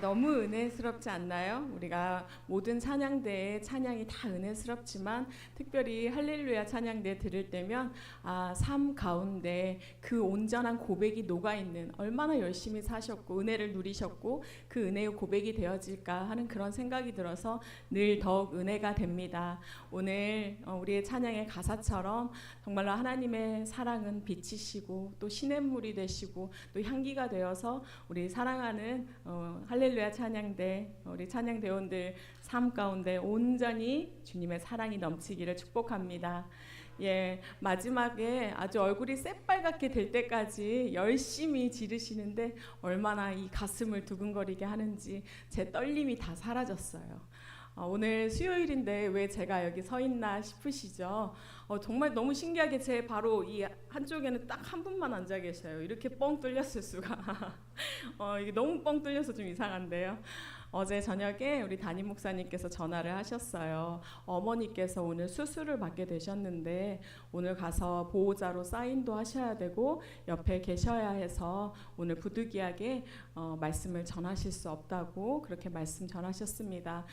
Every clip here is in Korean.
너무 은혜스럽지 않나요? 우리가 모든 찬양대에 찬양이 다 은혜스럽지만 특별히 할렐루야 찬양대 들을 때면 삶 가운데 그 온전한 고백이 녹아있는, 얼마나 열심히 사셨고 은혜를 누리셨고 그 은혜의 고백이 되어질까 하는 그런 생각이 들어서 늘 더욱 은혜가 됩니다. 오늘 우리의 찬양의 가사처럼 정말로 하나님의 사랑은 빛이시고 또 시냇물이 되시고 또 향기가 되어서 우리 사랑하는 할렐루야 찬양대, 우리 찬양대원들 삶 가운데 온전히 주님의 사랑이 넘치기를 축복합니다. 마지막에 아주 얼굴이 새빨갛게 될 때까지 열심히 지르시는데 얼마나 이 가슴을 두근거리게 하는지 제 떨림이 다 사라졌어요. 오늘 수요일인데 왜 제가 여기 서 있나 싶으시죠? 정말 너무 신기하게 제 바로 이 한쪽에는 딱 한 분만 앉아 계셔요. 이렇게 뻥 뚫렸을 수가. 이게 너무 뻥 뚫려서 좀 이상한데요. 어제 저녁에 우리 담임 목사님께서 전화를 하셨어요. 어머니께서 오늘 수술을 받게 되셨는데 오늘 가서 보호자로 사인도 하셔야 되고 옆에 계셔야 해서 오늘 부득이하게 말씀을 전하실 수 없다고 그렇게 말씀 전하셨습니다.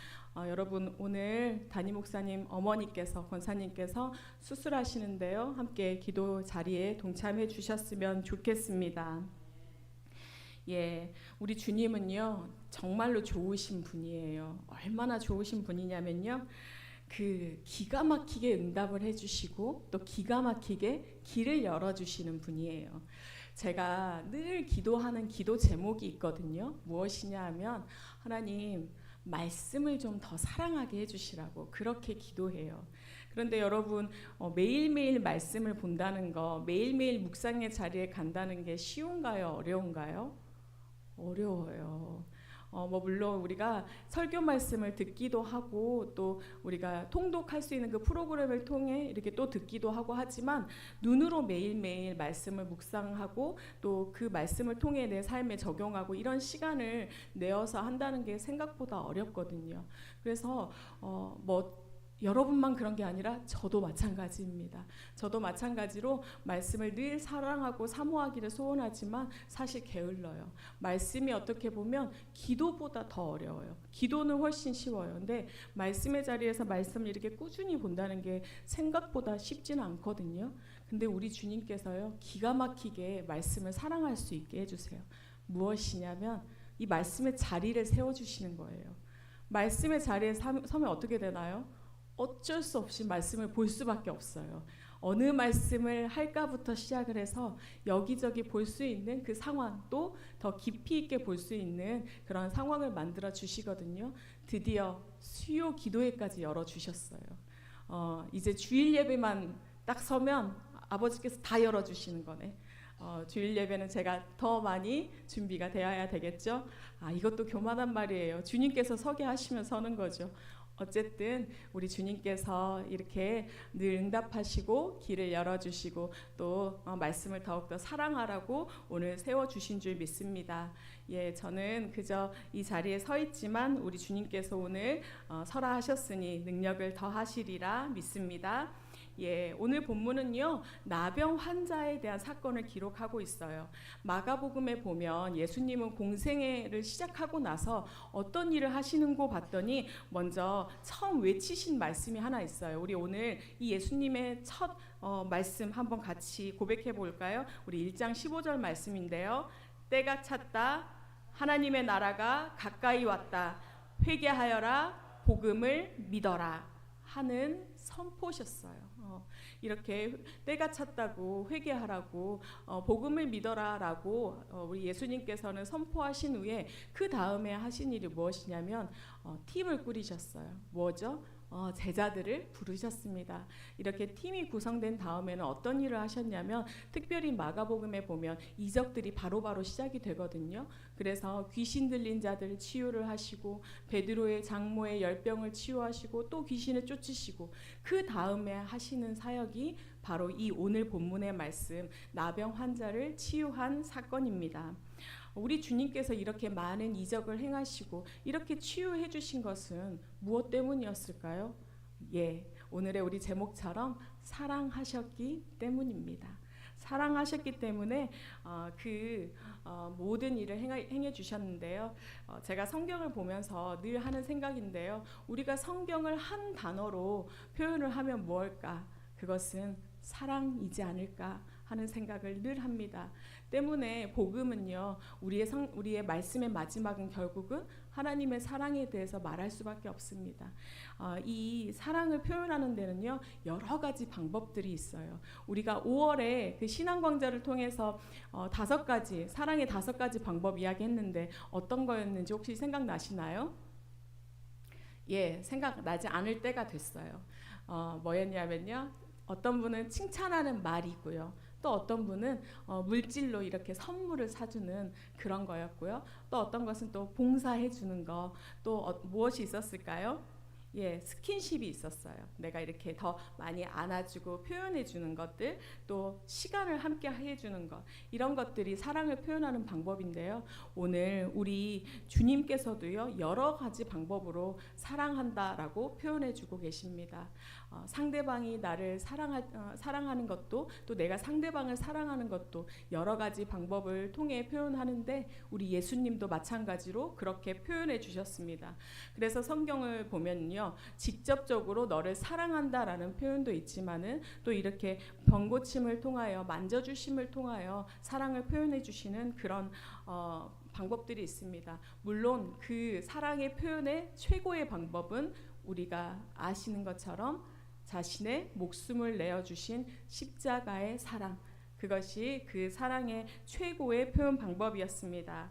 여러분, 오늘 담임 목사님 어머니께서, 권사님께서 수술하시는데요. 함께 기도 자리에 동참해 주셨으면 좋겠습니다. 우리 주님은요 정말로 좋으신 분이에요. 얼마나 좋으신 분이냐면요, 그 기가 막히게 응답을 해주시고 또 기가 막히게 길을 열어주시는 분이에요. 제가 늘 기도하는 기도 제목이 있거든요. 무엇이냐 하면 하나님 말씀을 좀 더 사랑하게 해주시라고 그렇게 기도해요. 그런데 여러분, 매일매일 말씀을 본다는 거, 매일매일 묵상의 자리에 간다는 게 쉬운가요? 어려운가요? 어려워요. 물론 우리가 설교 말씀을 듣기도 하고 또 우리가 통독할 수 있는 그 프로그램을 통해 이렇게 또 듣기도 하고 하지만 눈으로 매일매일 말씀을 묵상하고 또 그 말씀을 통해 내 삶에 적용하고 이런 시간을 내어서 한다는 게 생각보다 어렵거든요. 그래서 여러분만 그런 게 아니라 저도 마찬가지입니다. 저도 마찬가지로 말씀을 늘 사랑하고 사모하기를 소원하지만 사실 게을러요. 말씀이 어떻게 보면 기도보다 더 어려워요. 기도는 훨씬 쉬워요. 근데 말씀의 자리에서 말씀을 이렇게 꾸준히 본다는 게 생각보다 쉽지는 않거든요. 근데 우리 주님께서요 기가 막히게 말씀을 사랑할 수 있게 해주세요. 무엇이냐면 이 말씀의 자리를 세워주시는 거예요. 말씀의 자리에 서면 어떻게 되나요? 어쩔 수 없이 말씀을 볼 수밖에 없어요. 어느 말씀을 할까부터 시작을 해서 여기저기 볼 수 있는 그 상황, 또 더 깊이 있게 볼 수 있는 그런 상황을 만들어 주시거든요. 드디어 수요 기도회까지 열어주셨어요. 이제 주일 예배만 딱 서면 아버지께서 다 열어주시는 거네. 주일 예배는 제가 더 많이 준비가 되어야 되겠죠. 이것도 교만한 말이에요. 주님께서 서게 하시면 서는 거죠. 어쨌든 우리 주님께서 이렇게 늘 응답하시고 길을 열어주시고 또 말씀을 더욱더 사랑하라고 오늘 세워주신 줄 믿습니다. 저는 그저 이 자리에 서 있지만 우리 주님께서 오늘 서라 하셨으니 능력을 더하시리라 믿습니다. 오늘 본문은요 나병 환자에 대한 사건을 기록하고 있어요. 마가복음에 보면 예수님은 공생애를 시작하고 나서 어떤 일을 하시는고 봤더니 먼저 처음 외치신 말씀이 하나 있어요. 우리 오늘 이 예수님의 첫 말씀 한번 같이 고백해 볼까요? 우리 1장 15절 말씀인데요. 때가 찼다. 하나님의 나라가 가까이 왔다. 회개하여라. 복음을 믿어라. 하는 선포셨어요. 이렇게 때가 찼다고 회개하라고 복음을 믿어라라고 우리 예수님께서는 선포하신 후에 그 다음에 하신 일이 무엇이냐면 팀을 꾸리셨어요. 뭐죠? 제자들을 부르셨습니다. 이렇게 팀이 구성된 다음에는 어떤 일을 하셨냐면 특별히 마가복음에 보면 이적들이 바로바로 시작이 되거든요. 그래서 귀신 들린 자들 치유를 하시고 베드로의 장모의 열병을 치유하시고 또 귀신을 쫓으시고 그 다음에 하시는 사역이 바로 이 오늘 본문의 말씀 나병 환자를 치유한 사건입니다. 우리 주님께서 이렇게 많은 이적을 행하시고 이렇게 치유해 주신 것은 무엇 때문이었을까요? 오늘의 우리 제목처럼 사랑하셨기 때문입니다. 사랑하셨기 때문에 모든 일을 행해 주셨는데요. 제가 성경을 보면서 늘 하는 생각인데요. 우리가 성경을 한 단어로 표현을 하면 무엇일까? 그것은 사랑이지 않을까 하는 생각을 늘 합니다. 때문에 복음은요, 우리의 말씀의 마지막은 결국은 하나님의 사랑에 대해서 말할 수밖에 없습니다. 이 사랑을 표현하는 데는요, 여러 가지 방법들이 있어요. 우리가 5월에 그 신앙광자를 통해서 사랑의 5가지 방법 이야기했는데 어떤 거였는지 혹시 생각나시나요? 예, 생각나지 않을 때가 됐어요. 뭐였냐면요, 어떤 분은 칭찬하는 말이고요. 또 어떤 분은 물질로 이렇게 선물을 사주는 그런 거였고요. 또 어떤 것은 또 봉사해 주는 거, 또 무엇이 있었을까요? 예, 스킨십이 있었어요. 내가 이렇게 더 많이 안아주고 표현해 주는 것들, 또 시간을 함께 해주는 것, 이런 것들이 사랑을 표현하는 방법인데요. 오늘 우리 주님께서도요, 여러 가지 방법으로 사랑한다라고 표현해 주고 계십니다. 상대방이 나를 사랑하는 것도, 또 내가 상대방을 사랑하는 것도 여러 가지 방법을 통해 표현하는데, 우리 예수님도 마찬가지로 그렇게 표현해 주셨습니다. 그래서 성경을 보면요, 직접적으로 너를 사랑한다라는 표현도 있지만은 또 이렇게 병고침을 통하여, 만져주심을 통하여 사랑을 표현해 주시는 그런 방법들이 있습니다. 물론 그 사랑의 표현의 최고의 방법은 우리가 아시는 것처럼 자신의 목숨을 내어주신 십자가의 사랑, 그것이 그 사랑의 최고의 표현 방법이었습니다.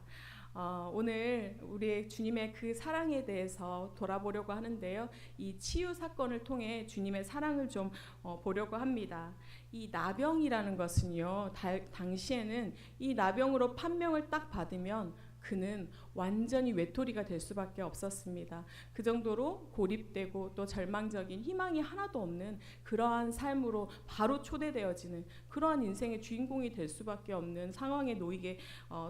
오늘 우리의 주님의 그 사랑에 대해서 돌아보려고 하는데요. 이 치유 사건을 통해 주님의 사랑을 좀 보려고 합니다. 이 나병이라는 것은요, 당시에는 이 나병으로 판명을 딱 받으면 그는 완전히 외톨이가 될 수밖에 없었습니다. 그 정도로 고립되고 또 절망적인 희망이 하나도 없는 그러한 삶으로 바로 초대되어지는 그러한 인생의 주인공이 될 수밖에 없는 상황에 놓이게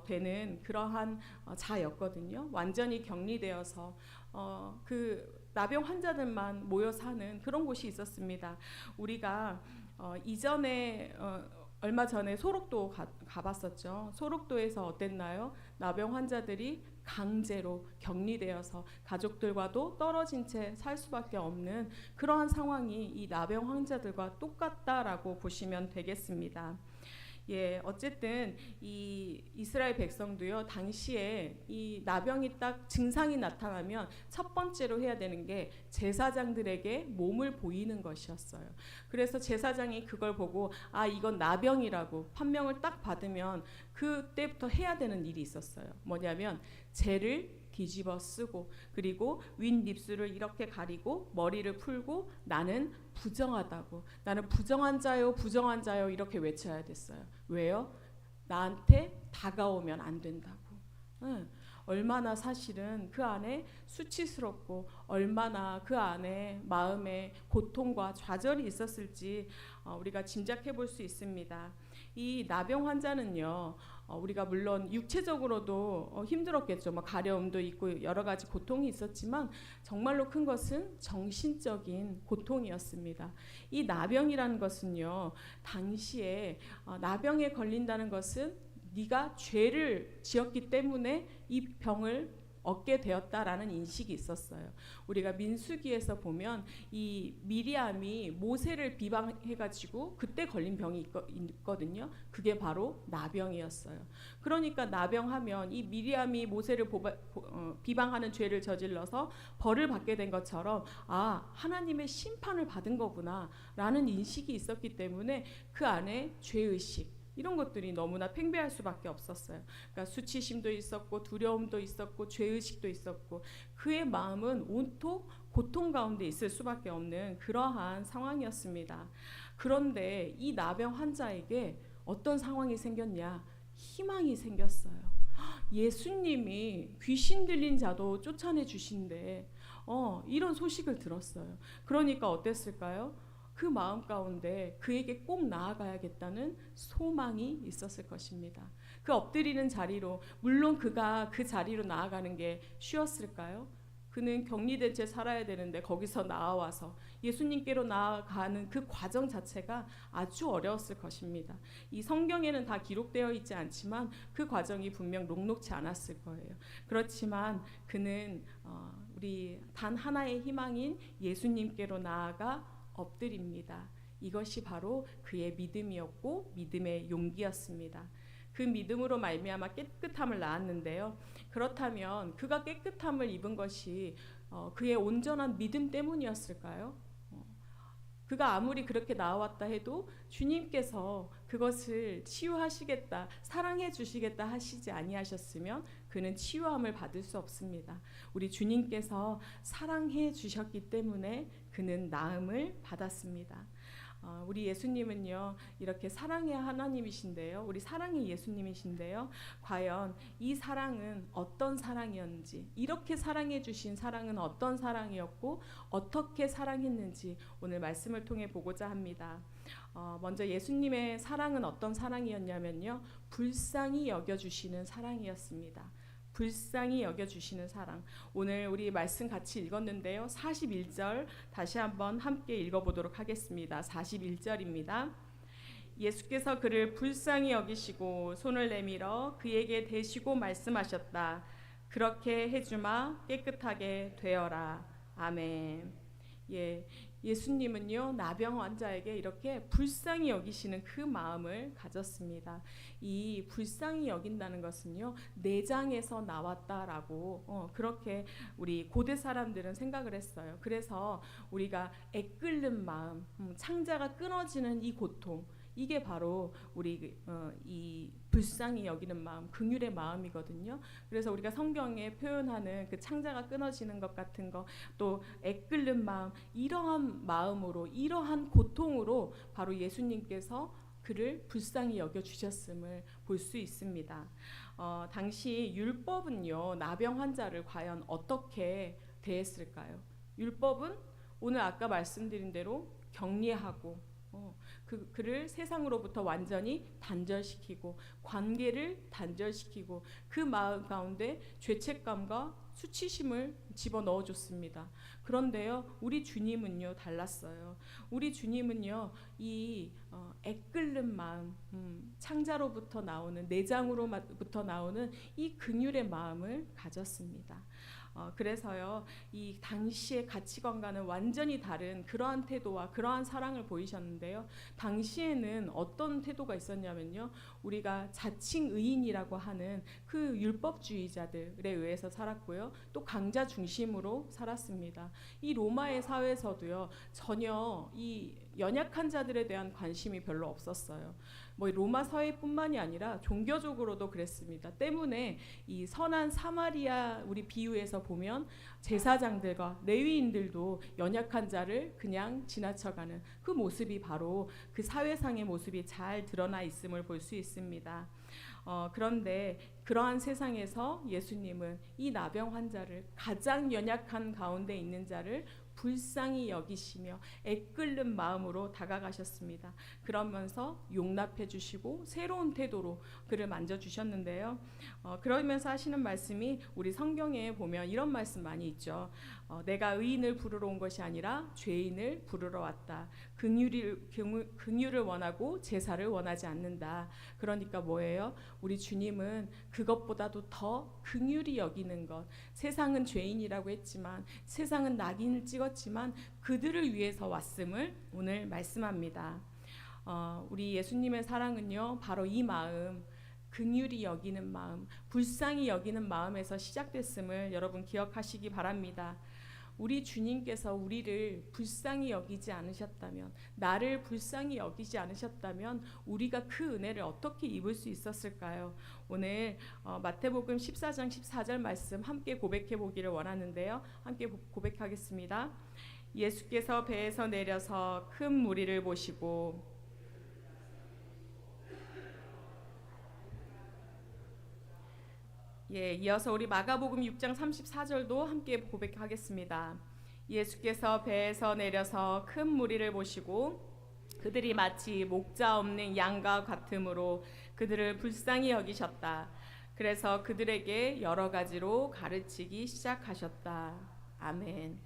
되는 그러한 자였거든요. 완전히 격리되어서 그 나병 환자들만 모여 사는 그런 곳이 있었습니다. 우리가 이전에 얼마 전에 소록도 가봤었죠. 소록도에서 어땠나요? 나병 환자들이 강제로 격리되어서 가족들과도 떨어진 채 살 수밖에 없는 그러한 상황이 이 나병 환자들과 똑같다라고 보시면 되겠습니다. 예, 어쨌든 이 이스라엘 백성도요, 당시에 이 나병이 딱 증상이 나타나면 첫 번째로 해야 되는 게 제사장들에게 몸을 보이는 것이었어요. 그래서 제사장이 그걸 보고 이건 나병이라고 판명을 딱 받으면 그때부터 해야 되는 일이 있었어요. 뭐냐면 재를 뒤집어 쓰고, 그리고 윗입술을 이렇게 가리고 머리를 풀고 나는 부정하다고, 나는 부정한 자요 부정한 자요 이렇게 외쳐야 됐어요. 왜요? 나한테 다가오면 안 된다고. 얼마나 사실은 그 안에 수치스럽고 얼마나 그 안에 마음에 고통과 좌절이 있었을지 우리가 짐작해 볼 수 있습니다. 이 나병 환자는요, 우리가 물론 육체적으로도 힘들었겠죠. 가려움도 있고 여러 가지 고통이 있었지만 정말로 큰 것은 정신적인 고통이었습니다. 이 나병이라는 것은요, 당시에 나병에 걸린다는 것은 네가 죄를 지었기 때문에 이 병을 얻게 되었다라는 인식이 있었어요. 우리가 민수기에서 보면 이 미리암이 모세를 비방해가지고 그때 걸린 병이 있거든요. 그게 바로 나병이었어요. 그러니까 나병하면 이 미리암이 모세를 비방하는 죄를 저질러서 벌을 받게 된 것처럼 하나님의 심판을 받은 거구나 라는 인식이 있었기 때문에 그 안에 죄의식, 이런 것들이 너무나 팽배할 수밖에 없었어요. 그러니까 수치심도 있었고 두려움도 있었고 죄의식도 있었고 그의 마음은 온통 고통 가운데 있을 수밖에 없는 그러한 상황이었습니다. 그런데 이 나병 환자에게 어떤 상황이 생겼냐? 희망이 생겼어요. 예수님이 귀신 들린 자도 쫓아내 주신대. 이런 소식을 들었어요. 그러니까 어땠을까요? 그 마음 가운데 그에게 꼭 나아가야겠다는 소망이 있었을 것입니다. 그 엎드리는 자리로, 물론 그가 그 자리로 나아가는 게 쉬웠을까요? 그는 격리된 채 살아야 되는데 거기서 나와서 예수님께로 나아가는 그 과정 자체가 아주 어려웠을 것입니다. 이 성경에는 다 기록되어 있지 않지만 그 과정이 분명 녹록지 않았을 거예요. 그렇지만 그는 우리 단 하나의 희망인 예수님께로 나아가 엎드립니다. 이것이 바로 그의 믿음이었고 믿음의 용기였습니다. 그 믿음으로 말미암아 깨끗함을 낳았는데요. 그렇다면 그가 깨끗함을 입은 것이 그의 온전한 믿음 때문이었을까요? 그가 아무리 그렇게 나왔다 해도 주님께서 그것을 치유하시겠다, 사랑해 주시겠다 하시지 아니하셨으면 그는 치유함을 받을 수 없습니다. 우리 주님께서 사랑해 주셨기 때문에 그는 나음을 받았습니다. 우리 예수님은요 이렇게 사랑의 하나님이신데요, 우리 사랑의 예수님이신데요, 과연 이 사랑은 어떤 사랑이었는지, 이렇게 사랑해 주신 사랑은 어떤 사랑이었고 어떻게 사랑했는지 오늘 말씀을 통해 보고자 합니다. 먼저 예수님의 사랑은 어떤 사랑이었냐면요, 불쌍히 여겨주시는 사랑이었습니다. 불쌍히 여겨주시는 사랑. 오늘 우리 말씀 같이 읽었는데요, 41절 다시 한번 함께 읽어보도록 하겠습니다. 41절입니다. 예수께서 그를 불쌍히 여기시고 손을 내밀어 그에게 대시고 말씀하셨다. 그렇게 해주마, 깨끗하게 되어라. 아멘. 예수님은요 나병 환자에게 이렇게 불쌍히 여기시는 그 마음을 가졌습니다. 이 불쌍히 여긴다는 것은요 내장에서 나왔다라고 그렇게 우리 고대 사람들은 생각을 했어요. 그래서 우리가 애끓는 마음, 창자가 끊어지는 이 고통, 이게 바로 우리 이 불쌍히 여기는 마음, 긍휼의 마음이거든요. 그래서 우리가 성경에 표현하는 그 창자가 끊어지는 것 같은 거, 또 애끓는 마음, 이러한 마음으로, 이러한 고통으로 바로 예수님께서 그를 불쌍히 여겨주셨음을 볼 수 있습니다. 당시 율법은요 나병 환자를 과연 어떻게 대했을까요? 율법은 오늘 아까 말씀드린 대로 격리하고 그를 세상으로부터 완전히 단절시키고 관계를 단절시키고 그 마음 가운데 죄책감과 수치심을 집어넣어 줬습니다. 그런데요 우리 주님은요 달랐어요. 우리 주님은요 이 애끓는 마음, 창자로부터 나오는, 내장으로부터 나오는 이 긍휼의 마음을 가졌습니다. 그래서요 이 당시의 가치관과는 완전히 다른 그러한 태도와 그러한 사랑을 보이셨는데요, 당시에는 어떤 태도가 있었냐면요, 우리가 자칭 의인이라고 하는 그 율법주의자들에 의해서 살았고요, 또 강자 중심으로 살았습니다. 이 로마의 사회에서도요 전혀 이 연약한 자들에 대한 관심이 별로 없었어요. 뭐 로마 사회뿐만이 아니라 종교적으로도 그랬습니다. 때문에 이 선한 사마리아 우리 비유에서 보면 제사장들과 레위인들도 연약한 자를 그냥 지나쳐가는 그 모습이 바로 그 사회상의 모습이 잘 드러나 있음을 볼 수 있습니다. 그런데 그러한 세상에서 예수님은 이 나병 환자를, 가장 연약한 가운데 있는 자를 불쌍히 여기시며 애끓는 마음으로 다가가셨습니다. 그러면서 용납해 주시고 새로운 태도로 그를 만져주셨는데요. 그러면서 하시는 말씀이 우리 성경에 보면 이런 말씀 많이 있죠. 내가 의인을 부르러 온 것이 아니라 죄인을 부르러 왔다. 긍휼을 원하고 제사를 원하지 않는다. 그러니까 뭐예요? 우리 주님은 그것보다도 더 긍휼히 여기는 것. 세상은 죄인이라고 했지만, 세상은 낙인을 찍었지만 그들을 위해서 왔음을 오늘 말씀합니다. 우리 예수님의 사랑은요 바로 이 마음, 긍휼히 여기는 마음, 불쌍히 여기는 마음에서 시작됐음을 여러분 기억하시기 바랍니다. 우리 주님께서 우리를 불쌍히 여기지 않으셨다면, 나를 불쌍히 여기지 않으셨다면 우리가 그 은혜를 어떻게 입을 수 있었을까요? 오늘 마태복음 14장 14절 말씀 함께 고백해 보기를 원하는데요, 함께 고백하겠습니다. 예수께서 배에서 내려서 큰 무리를 보시고 이어서 우리 마가복음 6장 34절도 함께 고백하겠습니다. 예수께서 배에서 내려서 큰 무리를 보시고 그들이 마치 목자 없는 양과 같으므로 그들을 불쌍히 여기셨다. 그래서 그들에게 여러 가지로 가르치기 시작하셨다. 아멘.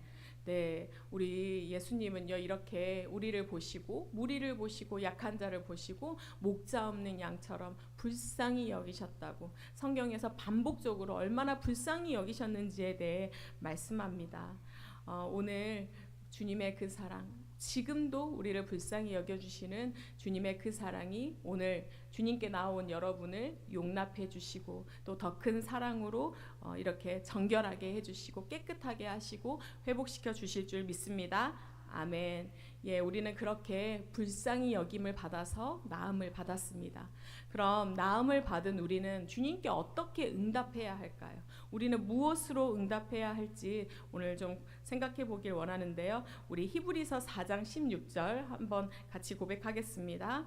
네, 우리 예수님은요 이렇게 우리를 보시고 무리를 보시고 약한 자를 보시고 목자 없는 양처럼 불쌍히 여기셨다고 성경에서 반복적으로 얼마나 불쌍히 여기셨는지에 대해 말씀합니다. 오늘 주님의 그 사랑, 지금도 우리를 불쌍히 여겨주시는 주님의 그 사랑이 오늘 주님께 나온 여러분을 용납해 주시고 또 더 큰 사랑으로 이렇게 정결하게 해주시고 깨끗하게 하시고 회복시켜 주실 줄 믿습니다. 아멘. 예, 우리는 그렇게 불쌍히 여김을 받아서 나음을 받았습니다. 그럼 나음을 받은 우리는 주님께 어떻게 응답해야 할까요? 우리는 무엇으로 응답해야 할지 오늘 좀 생각해 보길 원하는데요. 우리 히브리서 4장 16절 한번 같이 고백하겠습니다.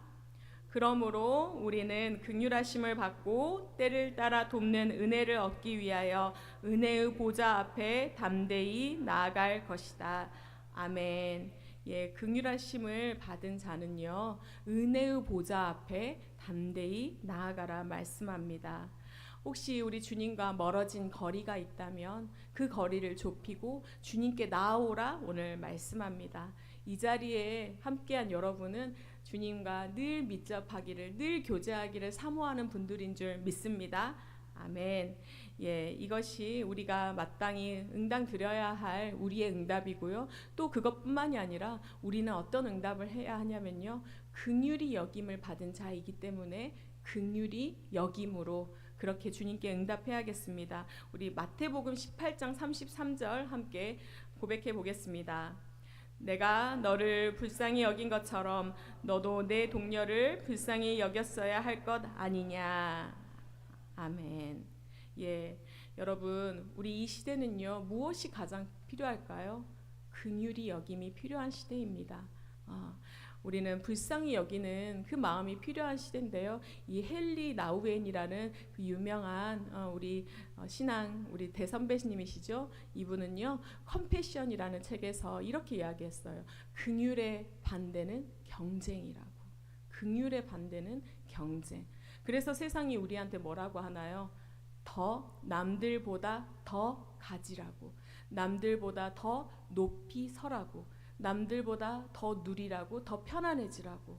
그러므로 우리는 긍휼하심을 받고 때를 따라 돕는 은혜를 얻기 위하여 은혜의 보좌 앞에 담대히 나아갈 것이다. 아멘. 예, 긍휼하심을 받은 자는요 은혜의 보좌 앞에 담대히 나아가라 말씀합니다. 혹시 우리 주님과 멀어진 거리가 있다면 그 거리를 좁히고 주님께 나아오라 오늘 말씀합니다. 이 자리에 함께한 여러분은 주님과 늘 밀접하기를 늘 교제하기를 사모하는 분들인 줄 믿습니다. 아멘. 예, 이것이 우리가 마땅히 응당 드려야 할 우리의 응답이고요. 또 그것뿐만이 아니라 우리는 어떤 응답을 해야 하냐면요. 긍휼히 여김을 받은 자이기 때문에 긍휼히 여김으로 그렇게 주님께 응답해야겠습니다. 우리 마태복음 18장 33절 함께 고백해 보겠습니다. 내가 너를 불쌍히 여긴 것처럼 너도 내 동료를 불쌍히 여겼어야 할 것 아니냐. 아멘. 예, 여러분 우리 이 시대는요 무엇이 가장 필요할까요? 긍휼히 여김이 필요한 시대입니다. 우리는 불쌍히 여기는 그 마음이 필요한 시대인데요. 이 헨리 나우엔이라는 그 유명한 우리 신앙 우리 대선배님이시죠. 이분은요 컴패션이라는 책에서 이렇게 이야기했어요. 긍휼의 반대는 경쟁이라고. 긍휼의 반대는 경쟁. 그래서 세상이 우리한테 뭐라고 하나요? 더 남들보다 더 가지라고, 남들보다 더 높이 서라고, 남들보다 더 누리라고, 더 편안해지라고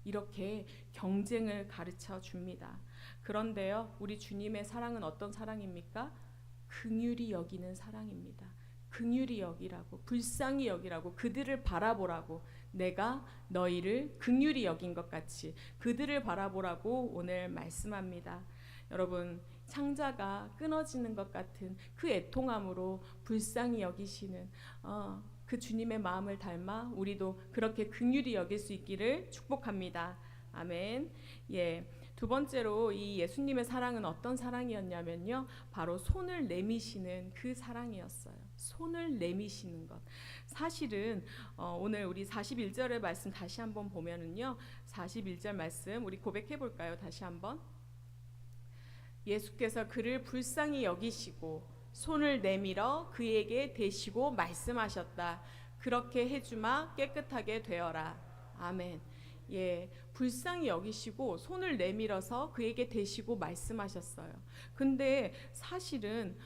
이렇게 경쟁을 가르쳐 줍니다. 그런데요, 우리 주님의 사랑은 어떤 사랑입니까? 긍휼히 여기는 사랑입니다. 긍휼히 여기라고, 불쌍히 여기라고, 그들을 바라보라고, 내가 너희를 긍휼히 여긴 것 같이 그들을 바라보라고 오늘 말씀합니다. 여러분, 창자가 끊어지는 것 같은 그 애통함으로 불쌍히 여기시는 그 주님의 마음을 닮아 우리도 그렇게 긍휼히 여길 수 있기를 축복합니다. 아멘. 예. 두 번째로 이 예수님의 사랑은 어떤 사랑이었냐면요. 바로 손을 내미시는 그 사랑이었어요. 손을 내미시는 것. 사실은 오늘 우리 41절의 말씀 다시 한번 보면은요. 41절 말씀 우리 고백해 볼까요? 다시 한번. 예수께서 그를 불쌍히 여기시고 손을 내밀어 그에게 대시고 말씀하셨다. 그렇게 해주마 깨끗하게 되어라. 아멘. 예, 불쌍히 여기시고 손을 내밀어서 그에게 대시고 말씀하셨어요. 근데 사실은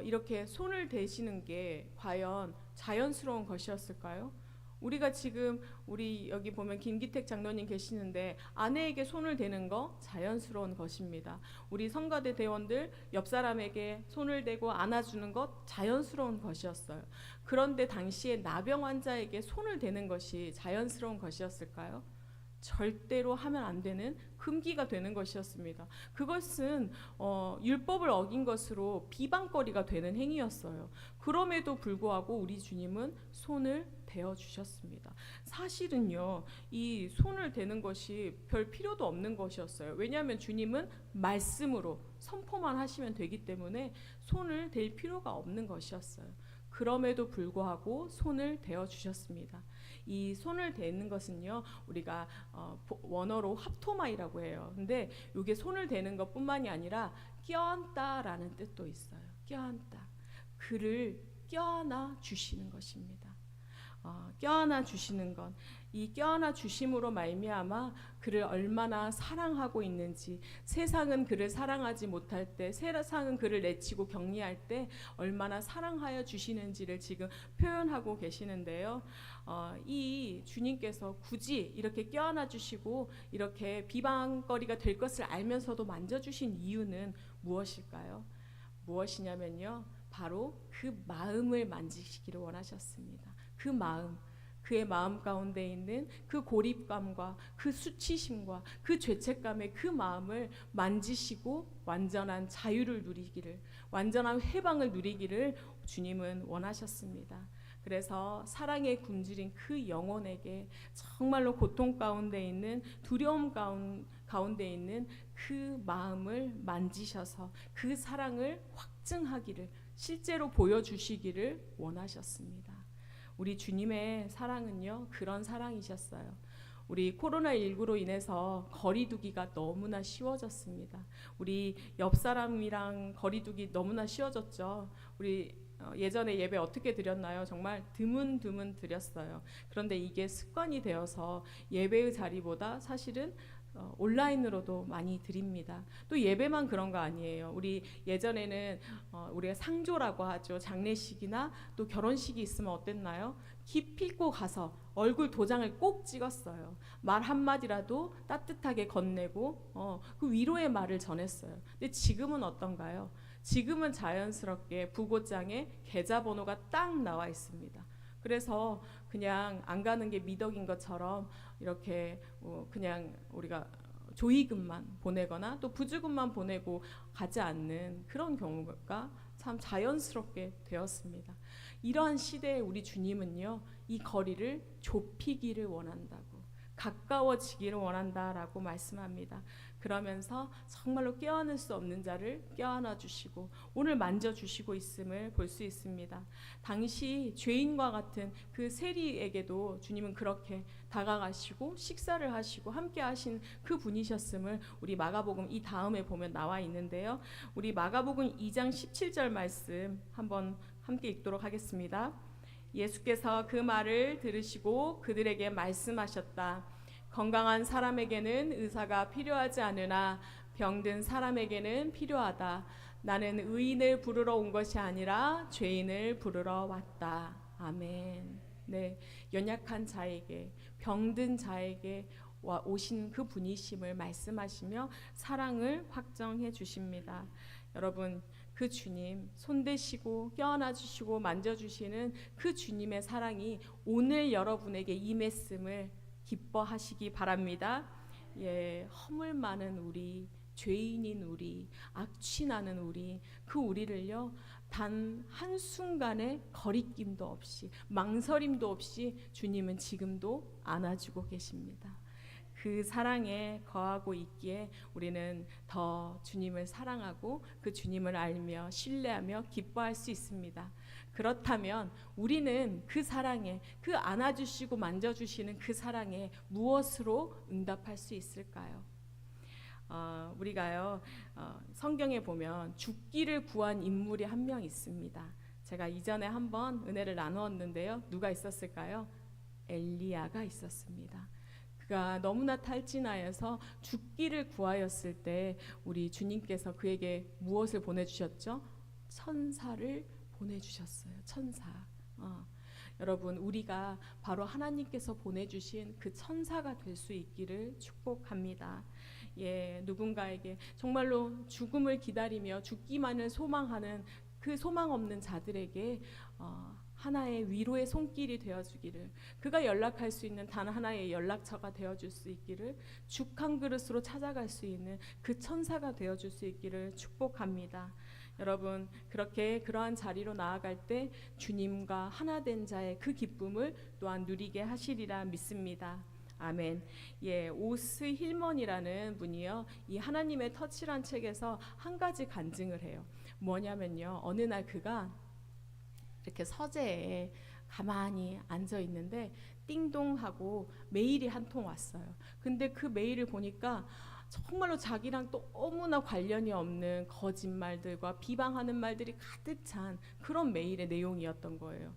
이렇게 손을 대시는 게 과연 자연스러운 것이었을까요? 우리가 지금 우리 여기 보면 김기택 장로님 계시는데 아내에게 손을 대는 거 자연스러운 것입니다. 우리 성가대 대원들 옆 사람에게 손을 대고 안아주는 것 자연스러운 것이었어요. 그런데 당시에 나병 환자에게 손을 대는 것이 자연스러운 것이었을까요? 절대로 하면 안 되는 금기가 되는 것이었습니다. 그것은 율법을 어긴 것으로 비방거리가 되는 행위였어요. 그럼에도 불구하고 우리 주님은 손을 대어 주셨습니다. 사실은요, 이 손을 대는 것이 별 필요도 없는 것이었어요. 왜냐하면 주님은 말씀으로 선포만 하시면 되기 때문에 손을 댈 필요가 없는 것이었어요. 그럼에도 불구하고 손을 대어 주셨습니다. 이 손을 대는 것은요, 우리가 원어로 합토마이라고 해요. 근데 이게 손을 대는 것뿐만이 아니라 껴안다라는 뜻도 있어요. 껴안다. 그를 껴안아 주시는 것입니다. 껴안아 주시는 것, 이 껴안아 주심으로 말미암아 그를 얼마나 사랑하고 있는지, 세상은 그를 사랑하지 못할 때, 세상은 그를 내치고 격리할 때 얼마나 사랑하여 주시는지를 지금 표현하고 계시는데요. 이 주님께서 굳이 이렇게 껴안아 주시고 이렇게 비방거리가 될 것을 알면서도 만져주신 이유는 무엇일까요? 무엇이냐면요, 바로 그 마음을 만지시기를 원하셨습니다. 그 마음, 그의 마음 가운데 있는 그 고립감과 그 수치심과 그 죄책감의 그 마음을 만지시고 완전한 자유를 누리기를, 완전한 해방을 누리기를 주님은 원하셨습니다. 그래서 사랑에 굶주린 그 영혼에게 정말로 고통 가운데 있는, 두려움 가운데 있는 그 마음을 만지셔서 그 사랑을 확증하기를, 실제로 보여주시기를 원하셨습니다. 우리 주님의 사랑은요, 그런 사랑이셨어요. 우리 코로나19로 인해서 거리두기가 너무나 쉬워졌습니다. 우리 옆 사람이랑 거리두기 너무나 쉬워졌죠. 우리 예전에 예배 어떻게 드렸나요? 정말 드문드문 드렸어요. 그런데 이게 습관이 되어서 예배의 자리보다 사실은 온라인으로도 많이 드립니다. 또 예배만 그런 거 아니에요. 우리 예전에는 우리가 상조라고 하죠. 장례식이나 또 결혼식이 있으면 어땠나요? 기필코 가서 얼굴 도장을 꼭 찍었어요. 말 한마디라도 따뜻하게 건네고 그 위로의 말을 전했어요. 근데 지금은 어떤가요? 지금은 자연스럽게 부고장에 계좌번호가 딱 나와 있습니다. 그래서 그냥 안 가는 게 미덕인 것처럼 이렇게 그냥 우리가 조의금만 보내거나 또 부주금만 보내고 가지 않는 그런 경우가 참 자연스럽게 되었습니다. 이러한 시대에 우리 주님은요, 이 거리를 좁히기를 원한다고, 가까워지기를 원한다라고 말씀합니다. 그러면서 정말로 껴안을 수 없는 자를 껴안아 주시고 오늘 만져주시고 있음을 볼 수 있습니다. 당시 죄인과 같은 그 세리에게도 주님은 그렇게 다가가시고 식사를 하시고 함께 하신 그 분이셨음을 우리 마가복음 이 다음에 보면 나와 있는데요. 우리 마가복음 2장 17절 말씀 한번 함께 읽도록 하겠습니다. 예수께서 그 말을 들으시고 그들에게 말씀하셨다. 건강한 사람에게는 의사가 필요하지 않으나 병든 사람에게는 필요하다. 나는 의인을 부르러 온 것이 아니라 죄인을 부르러 왔다. 아멘. 네, 연약한 자에게, 병든 자에게 오신 그 분이심을 말씀하시며 사랑을 확정해 주십니다. 여러분, 그 주님 손대시고 껴안아 주시고 만져주시는 그 주님의 사랑이 오늘 여러분에게 임했음을 기뻐하시기 바랍니다. 예, 허물 많은 우리, 죄인인 우리, 악취나는 우리, 그 우리를요, 단 한순간의 거리낌도 없이, 망설임도 없이 주님은 지금도 안아주고 계십니다. 그 사랑에 거하고 있기에 우리는 더 주님을 사랑하고 그 주님을 알며 신뢰하며 기뻐할 수 있습니다. 그렇다면 우리는 그 사랑에, 그 안아주시고 만져주시는 그 사랑에 무엇으로 응답할 수 있을까요? 우리가요, 성경에 보면 죽기를 구한 인물이 한 명 있습니다. 제가 이전에 한번 은혜를 나누었는데요. 누가 있었을까요? 엘리야가 있었습니다. 그가 너무나 탈진하여서 죽기를 구하였을 때 우리 주님께서 그에게 무엇을 보내주셨죠? 천사를 보내주셨어요. 천사. 여러분, 우리가 바로 하나님께서 보내주신 그 천사가 될 수 있기를 축복합니다. 예, 누군가에게 정말로 죽음을 기다리며 죽기만을 소망하는 그 소망 없는 자들에게 하나의 위로의 손길이 되어주기를, 그가 연락할 수 있는 단 하나의 연락처가 되어줄 수 있기를, 죽 한 그릇으로 찾아갈 수 있는 그 천사가 되어줄 수 있기를 축복합니다. 여러분, 그렇게 그러한 자리로 나아갈 때 주님과 하나 된 자의 그 기쁨을 또한 누리게 하시리라 믿습니다. 아멘. 예, 오스 힐먼이라는 분이요, 이 하나님의 터치란 책에서 한 가지 간증을 해요. 뭐냐면요, 어느 날 그가 이렇게 서재에 가만히 앉아 있는데 띵동 하고 메일이 한 통 왔어요. 근데 그 메일을 보니까 정말로 자기랑 너무나 관련이 없는 거짓말들과 비방하는 말들이 가득 찬 그런 메일의 내용이었던 거예요.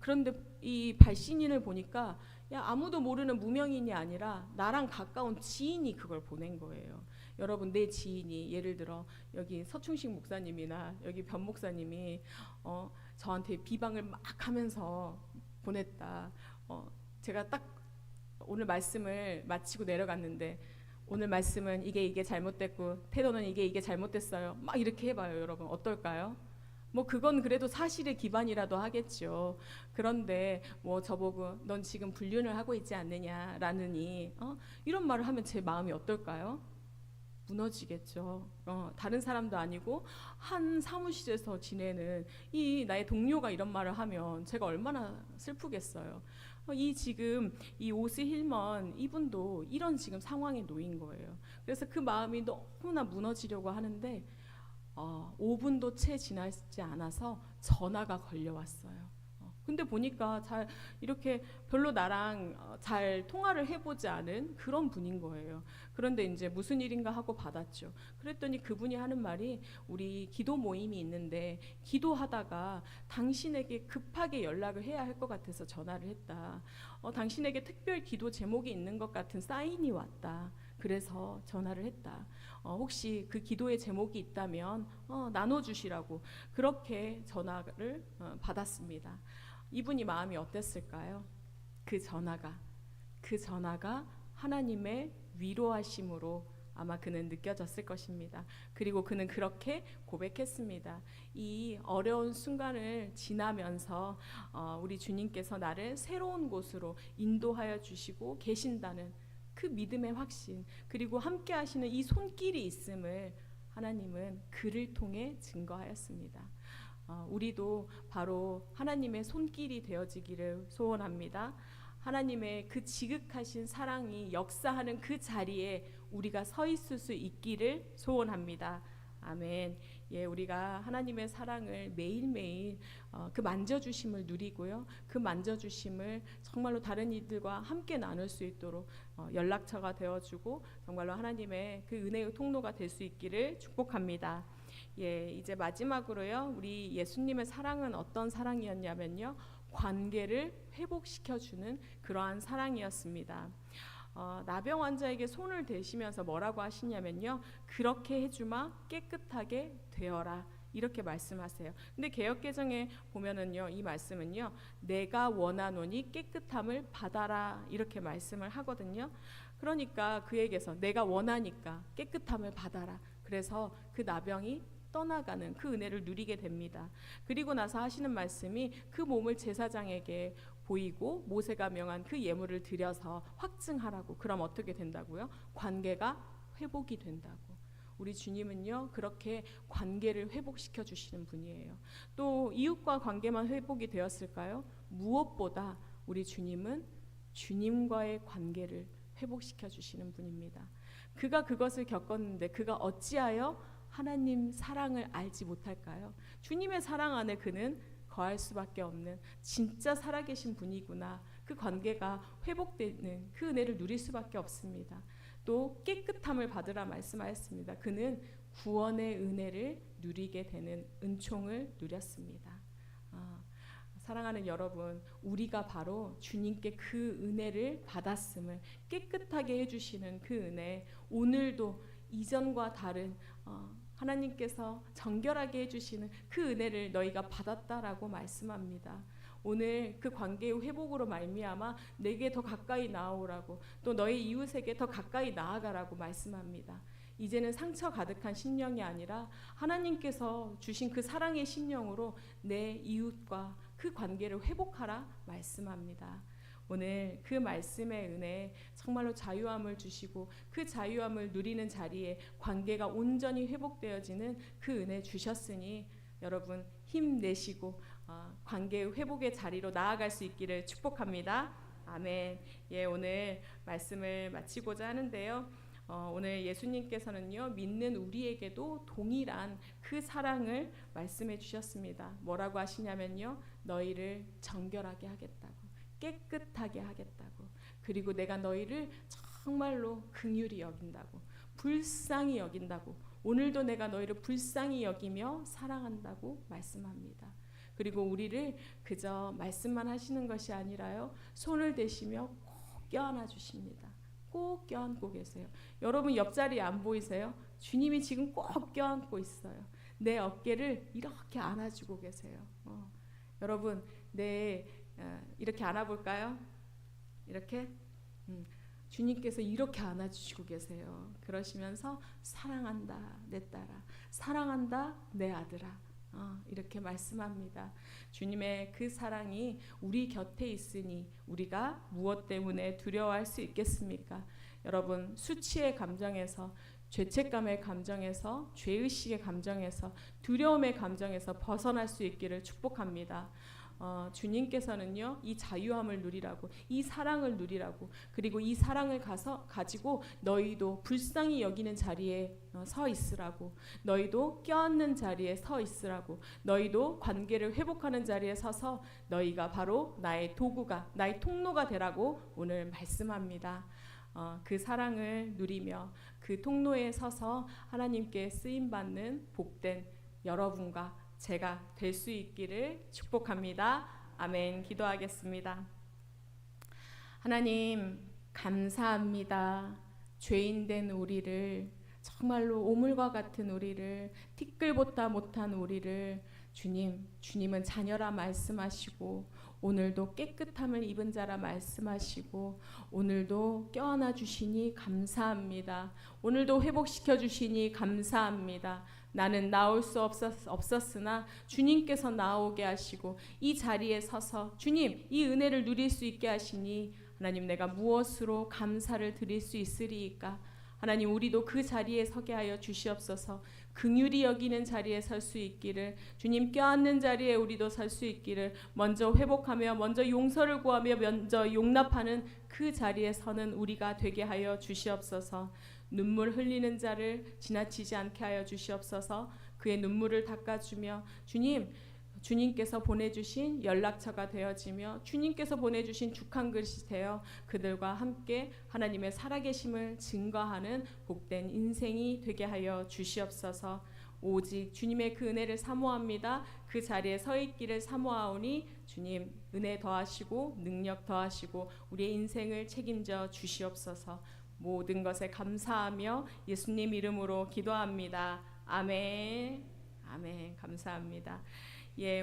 그런데 이 발신인을 보니까 야, 아무도 모르는 무명인이 아니라 나랑 가까운 지인이 그걸 보낸 거예요. 여러분, 내 지인이 예를 들어 여기 서충식 목사님이나 여기 변 목사님이 저한테 비방을 막 하면서 보냈다. 제가 딱 오늘 말씀을 마치고 내려갔는데 오늘 말씀은 이게 잘못됐고 태도는 이게 잘못됐어요. 막 이렇게 해봐요. 여러분 어떨까요? 뭐 그건 그래도 사실에 기반이라도 하겠죠. 그런데 뭐 저보고 넌 지금 불륜을 하고 있지 않느냐라느니 이런 말을 하면 제 마음이 어떨까요? 무너지겠죠. 다른 사람도 아니고 한 사무실에서 지내는 이 나의 동료가 이런 말을 하면 제가 얼마나 슬프겠어요. 이 지금 이 오스 힐먼 이분도 이런 지금 상황에 놓인 거예요. 그래서 그 마음이 너무나 무너지려고 하는데 5분도 채 지나지 않아서 전화가 걸려왔어요. 근데 보니까 잘 이렇게 별로 나랑 잘 통화를 해보지 않은 그런 분인 거예요. 그런데 이제 무슨 일인가 하고 받았죠. 그랬더니 그분이 하는 말이 우리 기도 모임이 있는데 기도하다가 당신에게 급하게 연락을 해야 할 것 같아서 전화를 했다. 당신에게 특별 기도 제목이 있는 것 같은 사인이 왔다. 그래서 전화를 했다. 혹시 그 기도의 제목이 있다면 나눠주시라고 그렇게 전화를 받았습니다. 이분이 마음이 어땠을까요? 그 전화가 하나님의 위로하심으로 아마 그는 느껴졌을 것입니다. 그리고 그는 그렇게 고백했습니다. 이 어려운 순간을 지나면서 우리 주님께서 나를 새로운 곳으로 인도하여 주시고 계신다는 그 믿음의 확신, 그리고 함께 하시는 이 손길이 있음을 하나님은 그를 통해 증거하였습니다. 우리도 바로 하나님의 손길이 되어지기를 소원합니다. 하나님의 그 지극하신 사랑이 역사하는 그 자리에 우리가 서 있을 수 있기를 소원합니다. 아멘. 예, 우리가 하나님의 사랑을 매일매일 그 만져주심을 누리고요. 그 만져주심을 정말로 다른 이들과 함께 나눌 수 있도록 연락처가 되어주고 정말로 하나님의 그 은혜의 통로가 될 수 있기를 축복합니다. 예, 이제 마지막으로요. 우리 예수님의 사랑은 어떤 사랑이었냐면요. 관계를 회복시켜주는 그러한 사랑이었습니다. 나병 환자에게 손을 대시면서 뭐라고 하시냐면요. 그렇게 해주마 깨끗하게 되어라. 이렇게 말씀하세요. 근데 개역개정에 보면은요, 이 말씀은요, 내가 원하노니 깨끗함을 받아라 이렇게 말씀을 하거든요. 그러니까 그에게서 내가 원하니까 깨끗함을 받아라. 그래서 그 나병이 떠나가는 그 은혜를 누리게 됩니다. 그리고 나서 하시는 말씀이 그 몸을 제사장에게 보이고 모세가 명한 그 예물을 드려서 확증하라고. 그럼 어떻게 된다고요? 관계가 회복이 된다고. 우리 주님은요 그렇게 관계를 회복시켜 주시는 분이에요. 또 이웃과 관계만 회복이 되었을까요? 무엇보다 우리 주님은 주님과의 관계를 회복시켜 주시는 분입니다. 그가 그것을 겪었는데 그가 어찌하여 하나님 사랑을 알지 못할까요? 주님의 사랑 안에 그는 거할 수밖에 없는 진짜 살아계신 분이구나. 그 관계가 회복되는 그 은혜를 누릴 수밖에 없습니다. 또 깨끗함을 받으라 말씀하였습니다. 그는 구원의 은혜를 누리게 되는 은총을 누렸습니다. 사랑하는 여러분, 우리가 바로 주님께 그 은혜를 받았음을 깨끗하게 해주시는 그 은혜, 오늘도 이전과 다른 하나님께서 정결하게 해주시는 그 은혜를 너희가 받았다라고 말씀합니다. 오늘 그 관계의 회복으로 말미암아 내게 더 가까이 나아오라고, 또 너희 이웃에게 더 가까이 나아가라고 말씀합니다. 이제는 상처 가득한 심령이 아니라 하나님께서 주신 그 사랑의 심령으로 내 이웃과 그 관계를 회복하라 말씀합니다. 오늘 그 말씀의 은혜 정말로 자유함을 주시고 그 자유함을 누리는 자리에 관계가 온전히 회복되어지는 그 은혜 주셨으니 여러분 힘내시고 관계의 회복의 자리로 나아갈 수 있기를 축복합니다. 아멘. 예, 오늘 말씀을 마치고자 하는데요. 오늘 예수님께서는요 믿는 우리에게도 동일한 그 사랑을 말씀해 주셨습니다. 뭐라고 하시냐면요, 너희를 정결하게 하겠다고, 깨끗하게 하겠다고, 그리고 내가 너희를 정말로 긍휼히 여긴다고, 불쌍히 여긴다고, 오늘도 내가 너희를 불쌍히 여기며 사랑한다고 말씀합니다. 그리고 우리를 그저 말씀만 하시는 것이 아니라요, 손을 대시며 꼭 껴안아 주십니다. 꼭 껴안고 계세요. 여러분 옆자리 안 보이세요? 주님이 지금 꼭 껴안고 있어요. 내 어깨를 이렇게 안아주고 계세요. 여러분, 이렇게 안아볼까요? 이렇게? 주님께서 이렇게 안아주시고 계세요. 그러시면서 사랑한다 내 딸아, 사랑한다 내 아들아, 이렇게 말씀합니다. 주님의 그 사랑이 우리 곁에 있으니 우리가 무엇 때문에 두려워할 수 있겠습니까? 여러분, 수치의 감정에서, 죄책감의 감정에서, 죄의식의 감정에서, 두려움의 감정에서 벗어날 수 있기를 축복합니다. 주님께서는요, 이 자유함을 누리라고, 이 사랑을 누리라고, 그리고 이 사랑을 가지고 너희도 불쌍히 여기는 자리에 서 있으라고, 너희도 껴안는 자리에 서 있으라고, 너희도 관계를 회복하는 자리에 서서 너희가 바로 나의 도구가, 나의 통로가 되라고 오늘 말씀합니다. 그 사랑을 누리며 그 통로에 서서 하나님께 쓰임받는 복된 여러분과 제가 될 수 있기를 축복합니다. 아멘. 기도하겠습니다. 하나님, 감사합니다. 죄인된 우리를, 정말로 오물과 같은 우리를, 티끌보다 못한 우리를 주님은 자녀라 말씀하시고, 오늘도 깨끗함을 입은 자라 말씀하시고, 오늘도 껴안아 주시니 감사합니다. 오늘도 회복시켜 주시니 감사합니다. 나는 나올 수 없었으나 주님께서 나오게 하시고 이 자리에 서서 주님 이 은혜를 누릴 수 있게 하시니 하나님, 내가 무엇으로 감사를 드릴 수 있으리이까? 하나님, 우리도 그 자리에 서게 하여 주시옵소서. 긍휼히 여기는 자리에 설 수 있기를, 주님 껴안는 자리에 우리도 설 수 있기를, 먼저 회복하며 먼저 용서를 구하며 먼저 용납하는 그 자리에 서는 우리가 되게 하여 주시옵소서. 눈물 흘리는 자를 지나치지 않게 하여 주시옵소서. 그의 눈물을 닦아주며 주님께서 보내주신 연락처가 되어지며 주님께서 보내주신 죽한 그릇이 되어 그들과 함께 하나님의 살아계심을 증거하는 복된 인생이 되게 하여 주시옵소서. 오직 주님의 그 은혜를 사모합니다. 그 자리에 서 있기를 사모하오니 주님 은혜 더하시고 능력 더하시고 우리의 인생을 책임져 주시옵소서. 모든 것에 감사하며 예수님 이름으로 기도합니다. 아멘. 아멘. 감사합니다. 예.